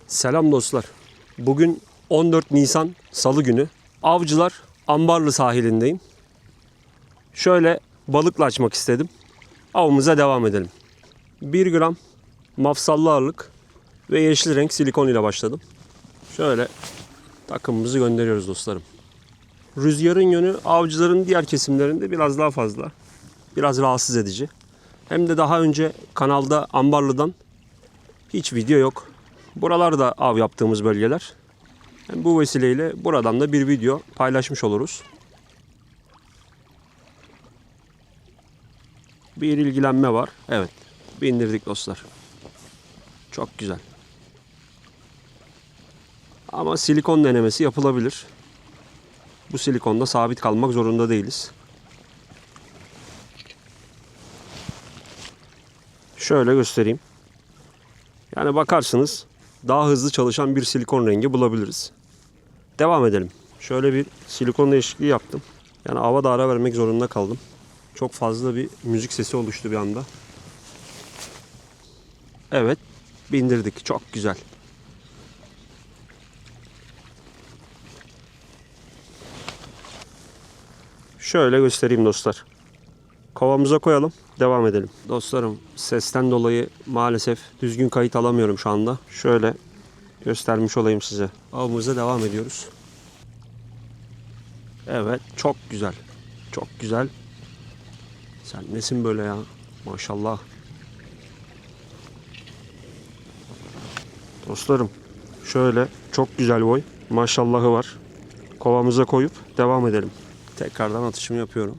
Selam dostlar. Bugün 14 Nisan Salı günü. Avcılar Ambarlı sahilindeyim. Şöyle balıkla açmak istedim. Avımıza devam edelim. 1 gram mafsallı ağırlık ve yeşil renk silikon ile başladım. Şöyle takımımızı gönderiyoruz dostlarım. Rüzgarın yönü avcıların diğer kesimlerinde biraz daha fazla. Biraz rahatsız edici. Hem de daha önce kanalda Ambarlı'dan hiç video yok. Buralar da av yaptığımız bölgeler. Hem bu vesileyle buradan da bir video paylaşmış oluruz. Bir ilgilenme var. Evet. Bindirdik dostlar. Çok güzel. Ama silikon denemesi yapılabilir. Bu silikonda sabit kalmak zorunda değiliz. Şöyle göstereyim. Yani bakarsınız daha hızlı çalışan bir silikon rengi bulabiliriz. Devam edelim. Şöyle bir silikon değişikliği yaptım. Yani ava da ara vermek zorunda kaldım. Çok fazla bir müzik sesi oluştu bir anda. Evet, bindirdik. Çok güzel. Şöyle göstereyim dostlar. Kovamıza koyalım. Devam edelim. Dostlarım, sesten dolayı maalesef düzgün kayıt alamıyorum şu anda. Şöyle göstermiş olayım size. Avımıza devam ediyoruz. Evet, çok güzel. Çok güzel. Sen nesin böyle ya? Maşallah. Dostlarım, şöyle çok güzel boy. Maşallahı var. Kovamıza koyup devam edelim. Tekrardan atışımı yapıyorum.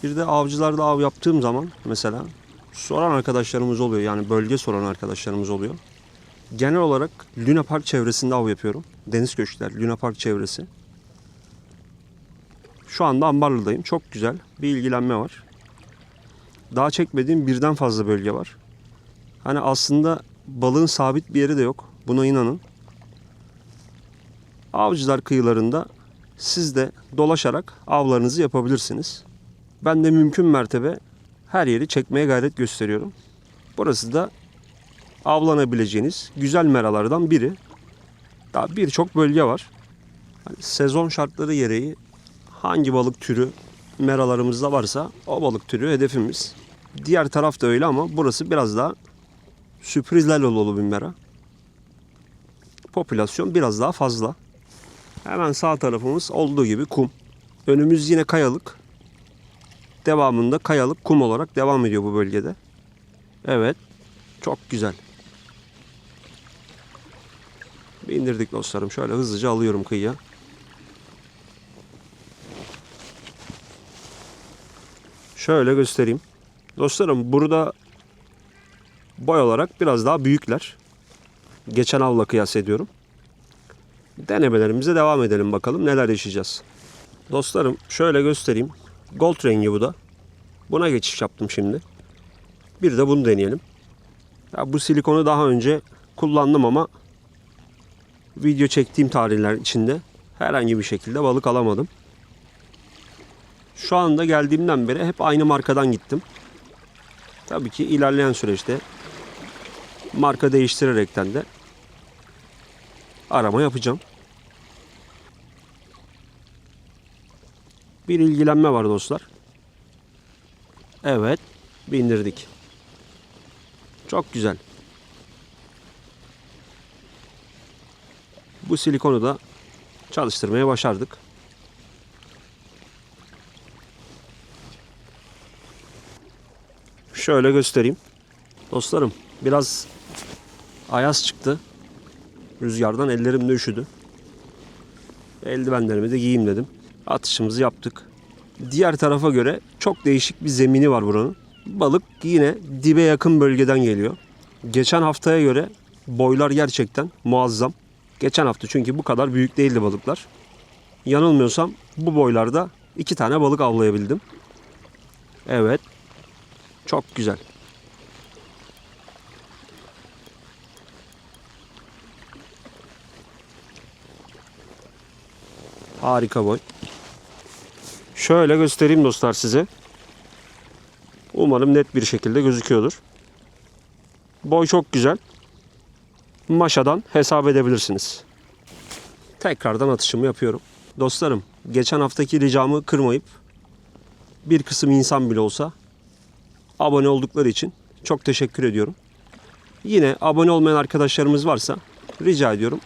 Bir de avcılarda av yaptığım zaman mesela soran arkadaşlarımız oluyor. Yani bölge soran arkadaşlarımız oluyor. Genel olarak Luna Park çevresinde av yapıyorum. Deniz Köşkler, Luna Park çevresi. Şu anda Ambarlı'dayım. Çok güzel bir ilgilenme var. Daha çekmediğim birden fazla bölge var. Hani aslında balığın sabit bir yeri de yok. Buna inanın. Avcılar kıyılarında siz de dolaşarak avlarınızı yapabilirsiniz. Ben de mümkün mertebe her yeri çekmeye gayret gösteriyorum. Burası da avlanabileceğiniz güzel meralardan biri. Daha birçok bölge var. Yani sezon şartları gereği hangi balık türü meralarımızda varsa o balık türü hedefimiz. Diğer taraf da öyle ama burası biraz daha sürprizlerle dolu bir mera. Popülasyon biraz daha fazla. Hemen sağ tarafımız olduğu gibi kum. Önümüz yine kayalık. Devamında kayalık kum olarak devam ediyor bu bölgede. Evet. Çok güzel. İndirdik dostlarım. Şöyle hızlıca alıyorum kıyıya. Şöyle göstereyim. Dostlarım burada boy olarak biraz daha büyükler. Geçen avla kıyas ediyorum. Denemelerimize devam edelim bakalım neler yaşayacağız. Dostlarım şöyle göstereyim. Gold rengi bu da. Buna geçiş yaptım şimdi. Bir de bunu deneyelim. Ya bu silikonu daha önce kullandım ama video çektiğim tarihler içinde herhangi bir şekilde balık alamadım. Şu anda geldiğimden beri hep aynı markadan gittim. Tabii ki ilerleyen süreçte marka değiştirerekten de arama yapacağım. Bir ilgilenme var dostlar. Evet, bindirdik. Çok güzel. Bu silikonu da çalıştırmaya başardık. Şöyle göstereyim. Dostlarım biraz ayaz çıktı. Rüzgardan ellerim de üşüdü. Eldivenlerimi de giyeyim dedim. Atışımızı yaptık. Diğer tarafa göre çok değişik bir zemini var buranın. Balık yine dibe yakın bölgeden geliyor. Geçen haftaya göre boylar gerçekten muazzam. Geçen hafta çünkü bu kadar büyük değildi balıklar. Yanılmıyorsam bu boylarda 2 tane balık avlayabildim. Evet. Çok güzel. Harika boy. Şöyle göstereyim dostlar size. Umarım net bir şekilde gözüküyordur. Boy çok güzel. maşadan hesap edebilirsiniz. Tekrardan atışımı yapıyorum. Dostlarım, geçen haftaki ricamı kırmayıp bir kısım insan bile olsa abone oldukları için çok teşekkür ediyorum. Yine abone olmayan arkadaşlarımız varsa rica ediyorum,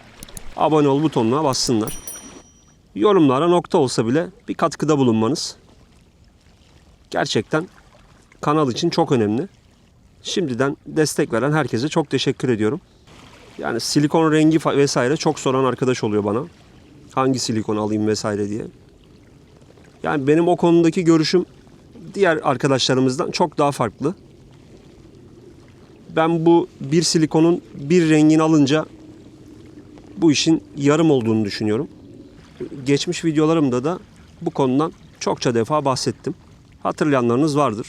abone ol butonuna bassınlar. Yorumlara nokta olsa bile bir katkıda bulunmanız gerçekten kanal için çok önemli. Şimdiden destek veren herkese çok teşekkür ediyorum. Yani silikon rengi vesaire çok soran arkadaş oluyor bana. Hangi silikon alayım vesaire diye. Yani benim o konudaki görüşüm diğer arkadaşlarımızdan çok daha farklı. Ben bu bir silikonun bir rengini alınca bu işin yarım olduğunu düşünüyorum. Geçmiş videolarımda da bu konudan çokça defa bahsettim. Hatırlayanlarınız vardır.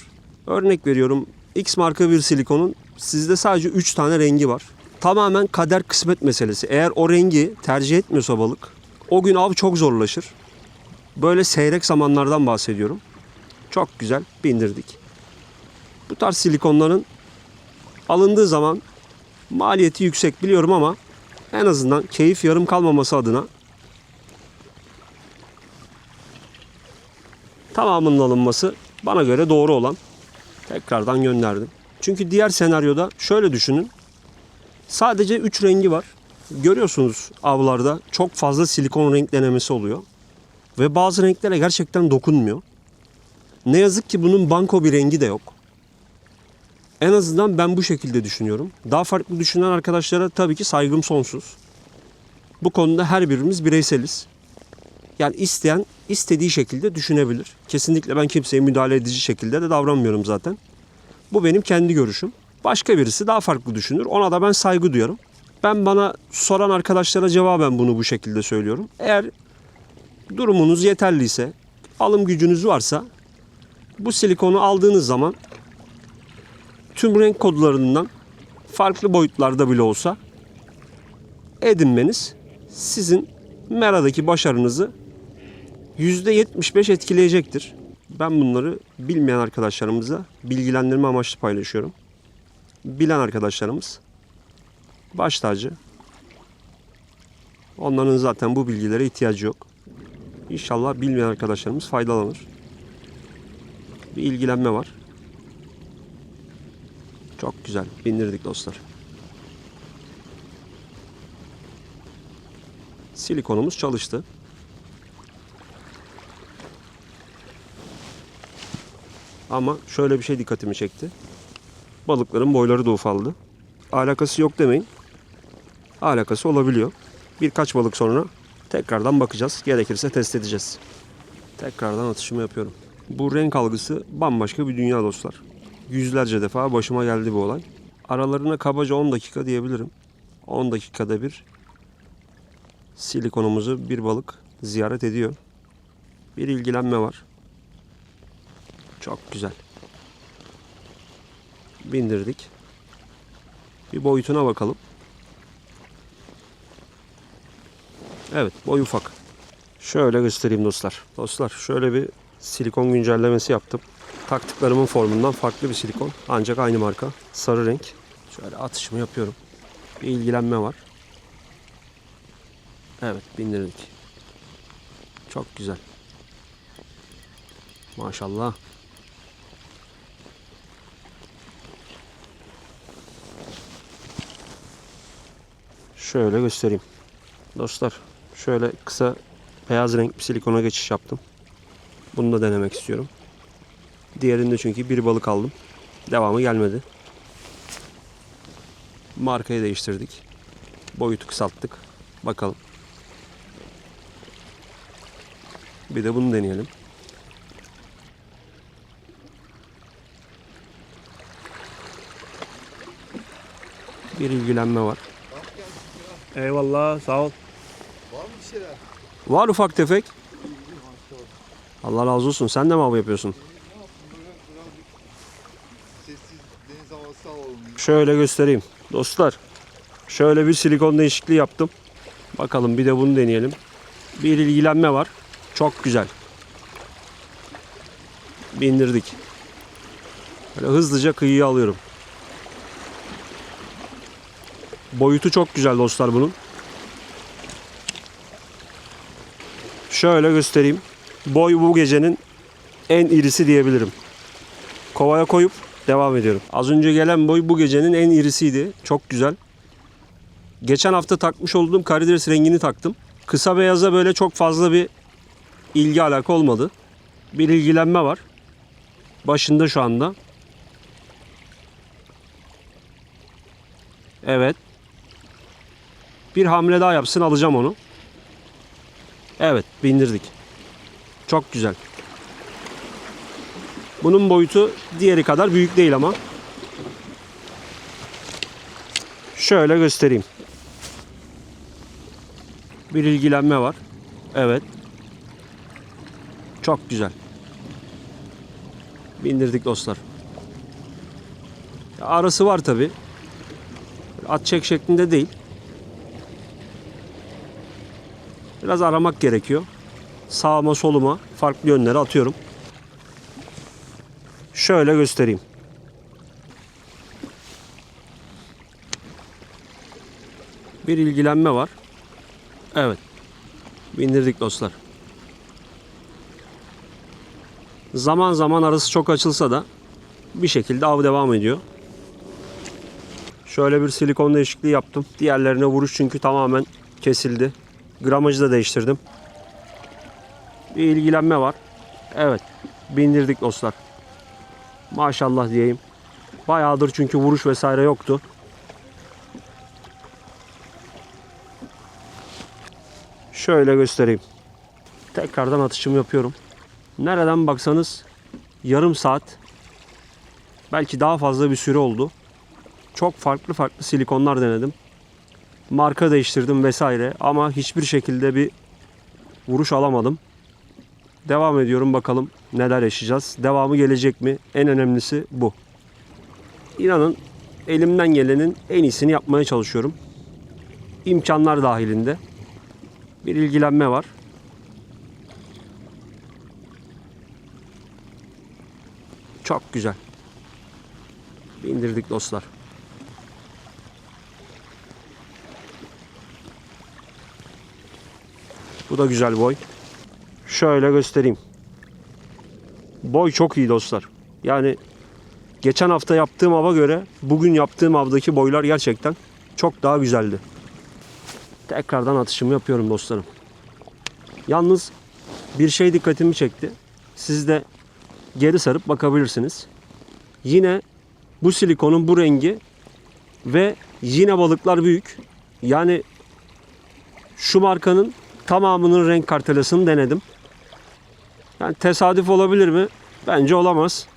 Örnek veriyorum, X marka bir silikonun sizde sadece 3 tane rengi var. Tamamen kader kısmet meselesi. Eğer o rengi tercih etmiyorsa balık, o gün av çok zorlaşır. Böyle seyrek zamanlardan bahsediyorum. Çok güzel bindirdik. Bu tarz silikonların alındığı zaman maliyeti yüksek biliyorum ama en azından keyif yarım kalmaması adına tamamının alınması bana göre doğru olan. Tekrardan gönderdim. Çünkü diğer senaryoda şöyle düşünün. Sadece 3 rengi var. Görüyorsunuz avlarda çok fazla silikon renk denemesi oluyor. Ve bazı renklere gerçekten dokunmuyor. Ne yazık ki bunun banko bir rengi de yok. En azından ben bu şekilde düşünüyorum. Daha farklı düşünen arkadaşlara tabii ki saygım sonsuz. Bu konuda her birimiz bireyseliz. Yani isteyen istediği şekilde düşünebilir. Kesinlikle ben kimseye müdahale edici şekilde de davranmıyorum zaten. Bu benim kendi görüşüm. Başka birisi daha farklı düşünür. Ona da ben saygı duyarım. Ben bana soran arkadaşlara cevaben bunu bu şekilde söylüyorum. Eğer durumunuz yeterliyse, alım gücünüz varsa bu silikonu aldığınız zaman tüm renk kodlarından farklı boyutlarda bile olsa edinmeniz sizin meradaki başarınızı %75 etkileyecektir. Ben bunları bilmeyen arkadaşlarımıza bilgilendirme amaçlı paylaşıyorum. Bilen arkadaşlarımız baş tacı. Onların zaten bu bilgilere ihtiyacı yok. İnşallah bilmeyen arkadaşlarımız faydalanır. Bir ilgilenme var. Çok güzel bindirdik dostlar. Silikonumuz çalıştı. Ama şöyle bir şey dikkatimi çekti. Balıkların boyları da ufaldı. Alakası yok demeyin. Alakası olabiliyor. Birkaç balık sonra tekrardan bakacağız. Gerekirse test edeceğiz. Tekrardan atışımı yapıyorum. Bu renk algısı bambaşka bir dünya dostlar. Yüzlerce defa başıma geldi bu olay. Aralarına kabaca 10 dakika diyebilirim. 10 dakikada bir silikonumuzu bir balık ziyaret ediyor. Bir ilgilenme var. Çok güzel. Bindirdik. Bir boyutuna bakalım. Evet, boy ufak. Şöyle göstereyim dostlar. Dostlar şöyle bir silikon güncellemesi yaptım. Taktıklarımın formundan farklı bir silikon. Ancak aynı marka. Sarı renk. Şöyle atışımı yapıyorum. Bir ilgilenme var. Evet, bindirdik. Çok güzel. Maşallah. Şöyle göstereyim. Dostlar şöyle kısa beyaz renk bir silikona geçiş yaptım. Bunu da denemek istiyorum. Diğerinde çünkü bir balık aldım. Devamı gelmedi. Markayı değiştirdik. Boyutu kısalttık. Bakalım. Bir de bunu deneyelim. Bir ilgilenme var. Eyvallah, sağ ol. Var mı bir şeyler? Var ufak tefek. Allah razı olsun. Sen de mi av yapıyorsun? Ne yaptın böyle birazcık sessiz deniz havası alalım. Şöyle göstereyim. Dostlar, şöyle bir silikon değişikliği yaptım. Bakalım bir de bunu deneyelim. Bir ilgilenme var. Çok güzel. Bindirdik. Böyle hızlıca kıyıya alıyorum. Boyutu çok güzel dostlar bunun. Şöyle göstereyim. Boy bu gecenin en irisi diyebilirim. Kovaya koyup devam ediyorum. Az önce gelen boy bu gecenin en irisiydi. Çok güzel. Geçen hafta takmış olduğum karides rengini taktım. Kısa beyaza böyle çok fazla bir ilgi alaka olmadı. Bir ilgilenme var. Başında şu anda. Evet. Bir hamle daha yapsın, alacağım onu. Evet, bindirdik. Çok güzel. Bunun boyutu diğeri kadar büyük değil ama. Şöyle göstereyim. Bir ilgilenme var. Evet. Çok güzel. Bindirdik dostlar. Arası var tabi. At çek şeklinde değil. Biraz aramak gerekiyor. Sağıma soluma farklı yönlere atıyorum. Şöyle göstereyim. Bir ilgilenme var. Evet. Bindirdik dostlar. Zaman zaman arası çok açılsa da bir şekilde av devam ediyor. Şöyle bir silikon değişikliği yaptım. Diğerlerine vuruş çünkü tamamen kesildi. Gramajı da değiştirdim. Bir ilgilenme var. Evet. Bindirdik dostlar. Maşallah diyeyim. Bayağıdır çünkü vuruş vesaire yoktu. Şöyle göstereyim. Tekrardan atışımı yapıyorum. Nereden baksanız yarım saat, belki daha fazla bir süre oldu. Çok farklı silikonlar denedim. Marka değiştirdim vesaire ama hiçbir şekilde bir vuruş alamadım. Devam ediyorum, bakalım neler yaşayacağız. Devamı gelecek mi? En önemlisi bu. İnanın elimden gelenin en iyisini yapmaya çalışıyorum. İmkanlar dahilinde. Bir ilgilenme var. Çok güzel. İndirdik dostlar. Bu da güzel boy. Şöyle göstereyim. Boy çok iyi dostlar. Yani geçen hafta yaptığım ava göre bugün yaptığım avdaki boylar gerçekten çok daha güzeldi. Tekrardan atışımı yapıyorum dostlarım. Yalnız bir şey dikkatimi çekti. Siz de geri sarıp bakabilirsiniz. Yine bu silikonun bu rengi ve yine balıklar büyük. Yani şu markanın tamamının renk kartelasını denedim. Yani tesadüf olabilir mi? Bence olamaz.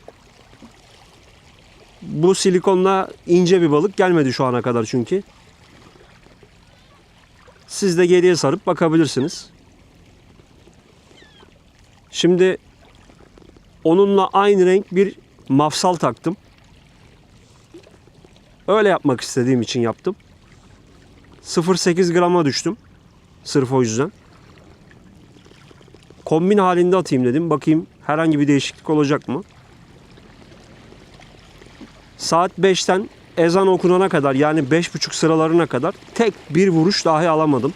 Bu silikonla ince bir balık gelmedi şu ana kadar çünkü. Siz de geriye sarıp bakabilirsiniz. Şimdi onunla aynı renk bir mafsal taktım. Öyle yapmak istediğim için yaptım. 0,8 grama düştüm. Sırf o yüzden. Kombin halinde atayım dedim. Bakayım herhangi bir değişiklik olacak mı? Saat 5'ten ezan okunana kadar, yani 5.30 sıralarına kadar tek bir vuruş dahi alamadım.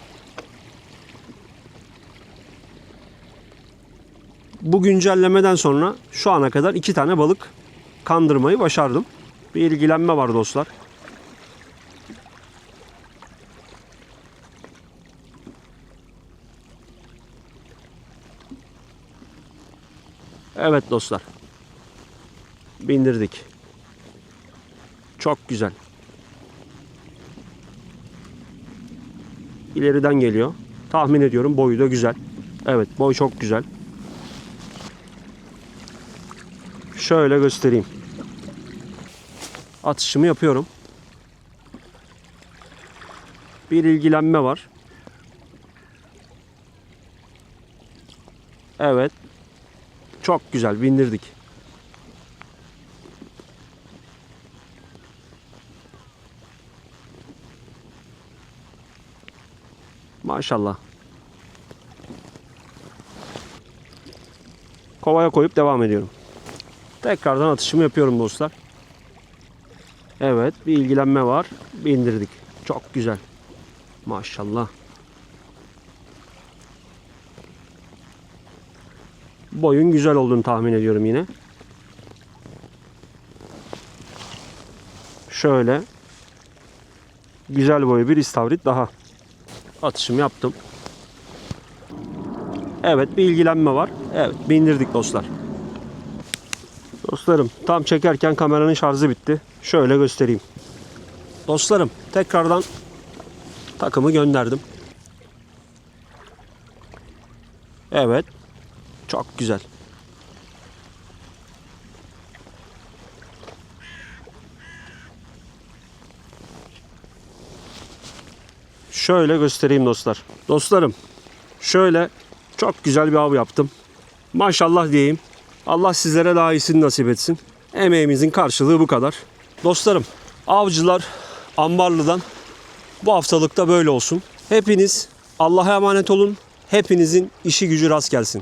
Bu güncellemeden sonra şu ana kadar 2 tane balık kandırmayı başardım. Bir ilgilenme var dostlar. Evet dostlar. Bindirdik. Çok güzel. İleriden geliyor. Tahmin ediyorum boyu da güzel. Evet, boy çok güzel. Şöyle göstereyim. Atışımı yapıyorum. Bir ilgilenme var. Evet. Çok güzel, bindirdik. Maşallah. Kovaya koyup devam ediyorum. Tekrardan atışımı yapıyorum dostlar. Evet, bir ilgilenme var. Bindirdik. Çok güzel. Maşallah. Boyun güzel olduğunu tahmin ediyorum yine. Şöyle. Güzel boyu bir istavrit daha. Atışımı yaptım. Evet, bir ilgilenme var. Evet, bindirdik dostlar. Dostlarım, tam çekerken kameranın şarjı bitti. Şöyle göstereyim. Dostlarım, tekrardan takımı gönderdim. Evet. Çok güzel. Şöyle göstereyim dostlar. Dostlarım, şöyle çok güzel bir av yaptım. Maşallah diyeyim. Allah sizlere daha iyisini nasip etsin. Emeğimizin karşılığı bu kadar. Dostlarım, avcılar Ambarlı'dan bu haftalıkta böyle olsun. Hepiniz Allah'a emanet olun. Hepinizin işi gücü rast gelsin.